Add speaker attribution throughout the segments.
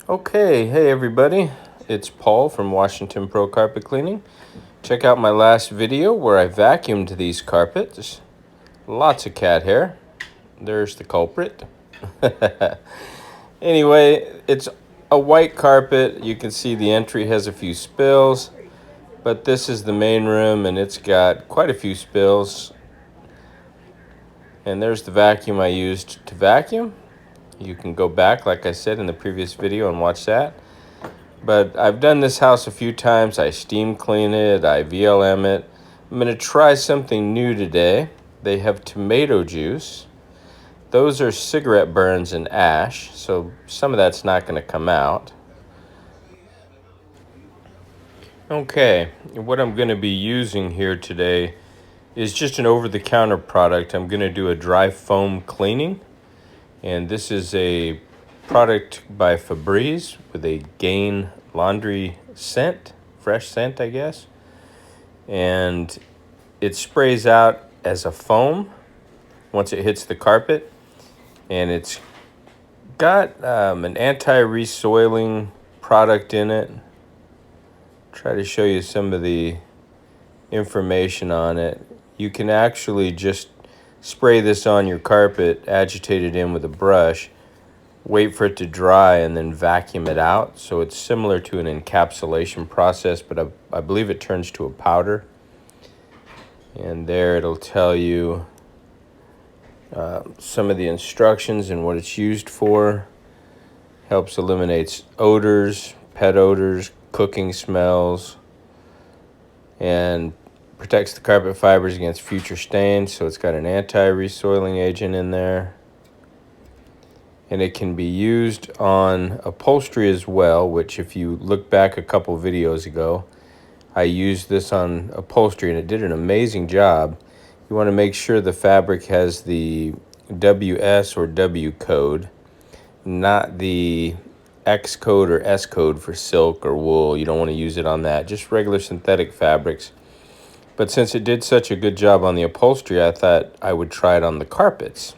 Speaker 1: Okay, hey everybody, it's Paul from Washington Pro Carpet Cleaning. Check out my last video where I vacuumed these carpets. Lots of cat hair. There's the culprit. Anyway, it's a white carpet. You can see the entry has a few spills, but this is the main room and it's got quite a few spills. And there's the vacuum I used to vacuum. You can go back, like I said in the previous video, and watch that. But I've done this house a few times. I steam clean it, I VLM it. I'm going to try something new today. They have tomato juice. Those are cigarette burns and ash, so some of that's not going to come out. Okay, what I'm going to be using here today is just an over-the-counter product. I'm going to do a dry foam cleaning. And this is a product by Febreze with a Gain laundry scent, fresh scent, I guess. And it sprays out as a foam once it hits the carpet. And it's got an anti-resoiling product in it. Try to show you some of the information on it. You can actually just spray this on your carpet, agitate it in with a brush, wait for it to dry, and then vacuum it out. So it's similar to an encapsulation process, but I believe it turns to a powder. And there it'll tell you some of the instructions and what it's used for. Helps eliminate odors, pet odors, cooking smells, and protects the carpet fibers against future stains. So it's got an anti-resoiling agent in there. And it can be used on upholstery as well, which if you look back a couple videos ago, I used this on upholstery and it did an amazing job. You want to make sure the fabric has the WS or W code, not the X code or S code for silk or wool. You don't want to use it on that, just regular synthetic fabrics. But since it did such a good job on the upholstery, I thought I would try it on the carpets.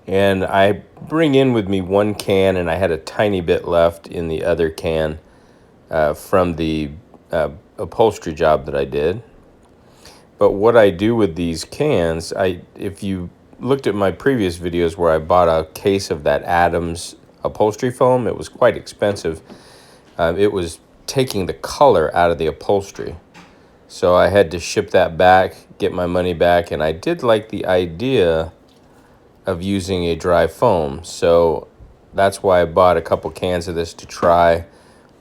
Speaker 1: And I bring in with me one can, and I had a tiny bit left in the other can from the upholstery job that I did. But what I do with these cans, if you looked at my previous videos where I bought a case of that Adams upholstery foam, it was quite expensive. It was taking the color out of the upholstery. So I had to ship that back, get my money back, and I did like the idea of using a dry foam. So that's why I bought a couple cans of this to try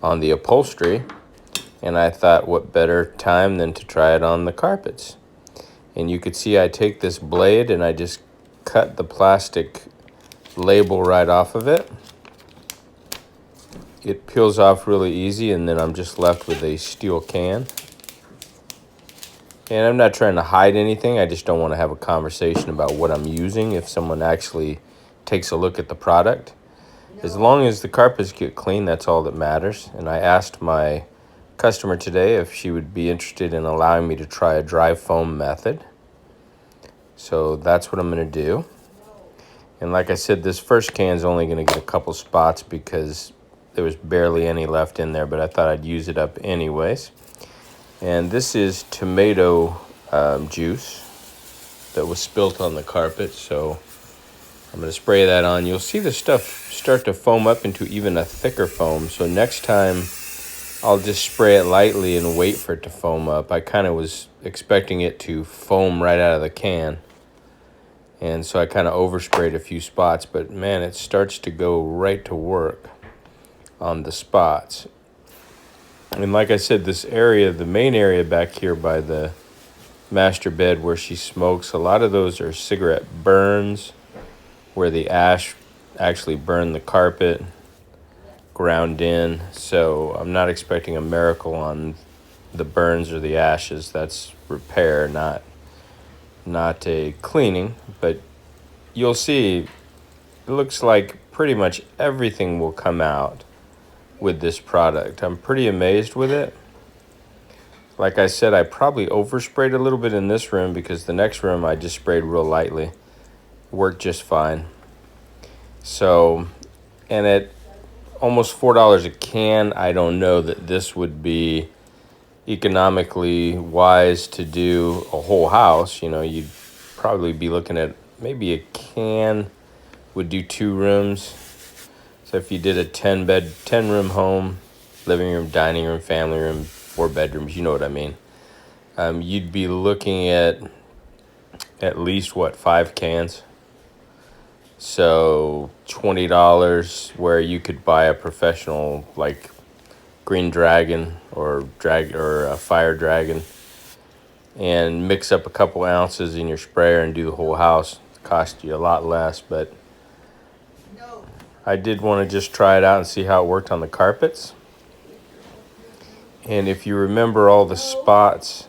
Speaker 1: on the upholstery. And I thought, what better time than to try it on the carpets? And you could see I take this blade and I just cut the plastic label right off of it. It peels off really easy, and then I'm just left with a steel can. And I'm not trying to hide anything. I just don't want to have a conversation about what I'm using if someone actually takes a look at the product. As long as the carpets get clean, that's all that matters. And I asked my customer today if she would be interested in allowing me to try a dry foam method. So that's what I'm going to do. And like I said, this first can is only going to get a couple spots because there was barely any left in there, but I thought I'd use it up anyways. And this is tomato juice that was spilt on the carpet, so I'm going to spray that on. You'll see the stuff start to foam up into even a thicker foam, so next time I'll just spray it lightly and wait for it to foam up. I kind of was expecting it to foam right out of the can, and so I kind of oversprayed a few spots, but man, it starts to go right to work on the spots. And like I said, this area, the main area back here by the master bed where she smokes, a lot of those are cigarette burns where the ash actually burned the carpet, ground in. So I'm not expecting a miracle on the burns or the ashes. That's repair, not a cleaning. But you'll see, it looks like pretty much everything will come out with this product. I'm pretty amazed with it. Like I said, I probably oversprayed a little bit in this room because the next room I just sprayed real lightly. Worked just fine. So, and it almost $4 a can. I don't know that this would be economically wise to do a whole house. You know, you'd probably be looking at maybe a can would do 2 rooms. So if you did a 10 room home, living room, dining room, family room, 4 bedrooms, you know what I mean. You'd be looking at least, what, 5 cans? So $20, where you could buy a professional, like Green Dragon or a Fire Dragon, and mix up a couple ounces in your sprayer and do the whole house. It cost you a lot less, but I did want to just try it out and see how it worked on the carpets. And if you remember all the spots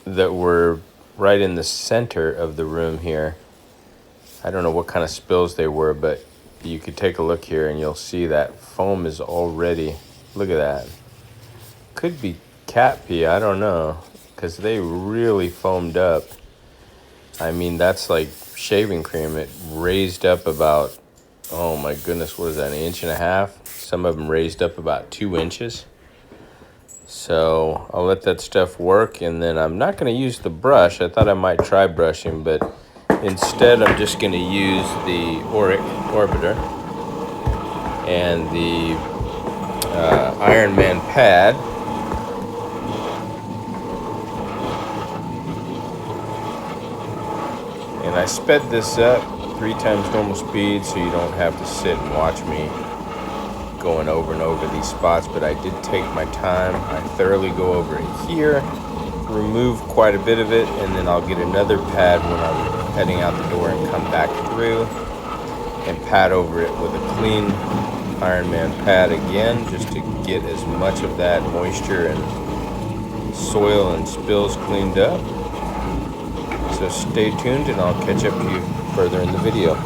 Speaker 1: that were right in the center of the room here, I don't know what kind of spills they were, but you could take a look here and you'll see that foam is already, look at that. Could be cat pee, I don't know, because they really foamed up. I mean, that's like shaving cream. It raised up about, oh my goodness, what is that, 1.5 inches? Some of them raised up about 2 inches. So I'll let that stuff work, and then I'm not going to use the brush. I thought I might try brushing, but instead I'm just going to use the Orbiter and the Iron Man pad. And I sped this up 3 times normal speed so you don't have to sit and watch me going over and over these spots, but I did take my time. I thoroughly go over it here, remove quite a bit of it, and then I'll get another pad when I'm heading out the door and come back through and pat over it with a clean Iron Man pad again, just to get as much of that moisture and soil and spills cleaned up. So stay tuned and I'll catch up to you further in the video.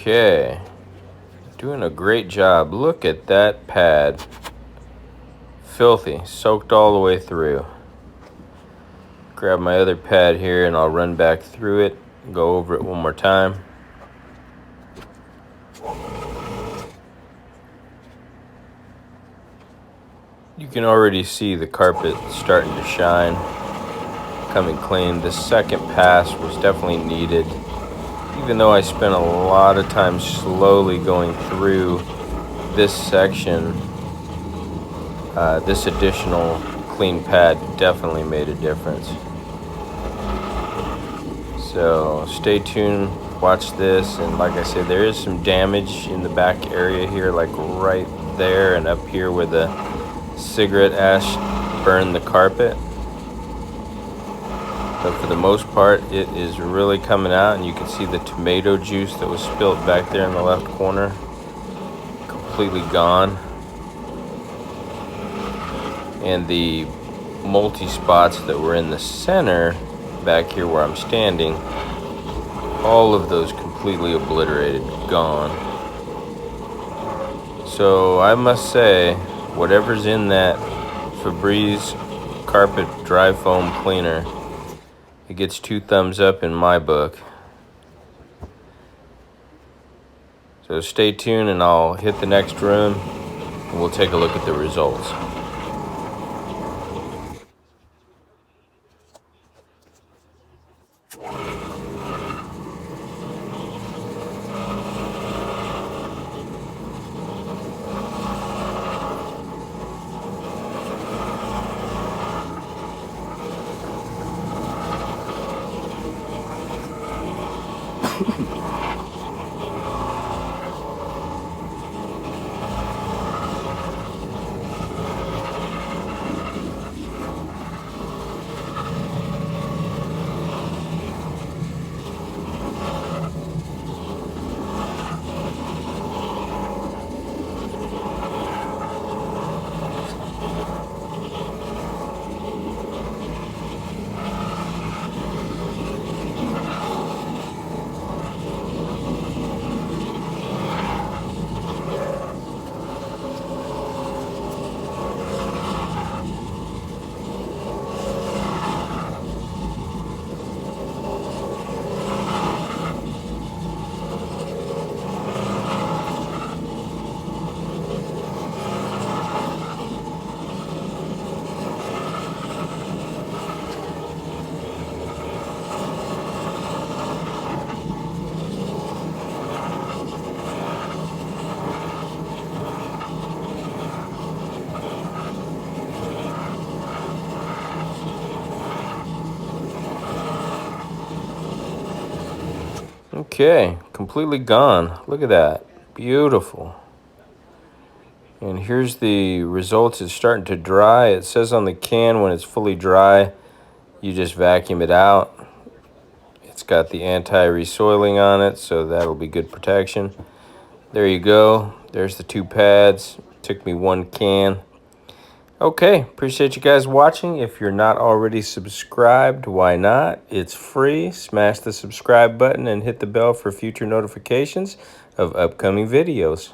Speaker 1: Okay. Doing a great job. Look at that pad. Filthy. Soaked all the way through. Grab my other pad here and I'll run back through it. Go over it one more time. You can already see the carpet starting to shine. Coming clean. The second pass was definitely needed. Even though I spent a lot of time slowly going through this section, this additional clean pad definitely made a difference. So stay tuned, watch this, and like I said, there is some damage in the back area here, like right there and up here where the cigarette ash burned the carpet. But for the most part, it is really coming out, and you can see the tomato juice that was spilled back there in the left corner, completely gone. And the multi-spots that were in the center, back here where I'm standing, all of those completely obliterated, gone. So I must say, whatever's in that Febreze carpet dry foam cleaner, it gets 2 thumbs up in my book. So stay tuned and I'll hit the next room and we'll take a look at the results. Okay, completely gone. Look at that. Beautiful. And here's the results. It's starting to dry. It says on the can when it's fully dry, you just vacuum it out. It's got the anti-resoiling on it, so that'll be good protection. There you go. There's the 2 pads. Took me 1 can. Okay, appreciate you guys watching. If you're not already subscribed, why not? It's free. Smash the subscribe button and hit the bell for future notifications of upcoming videos.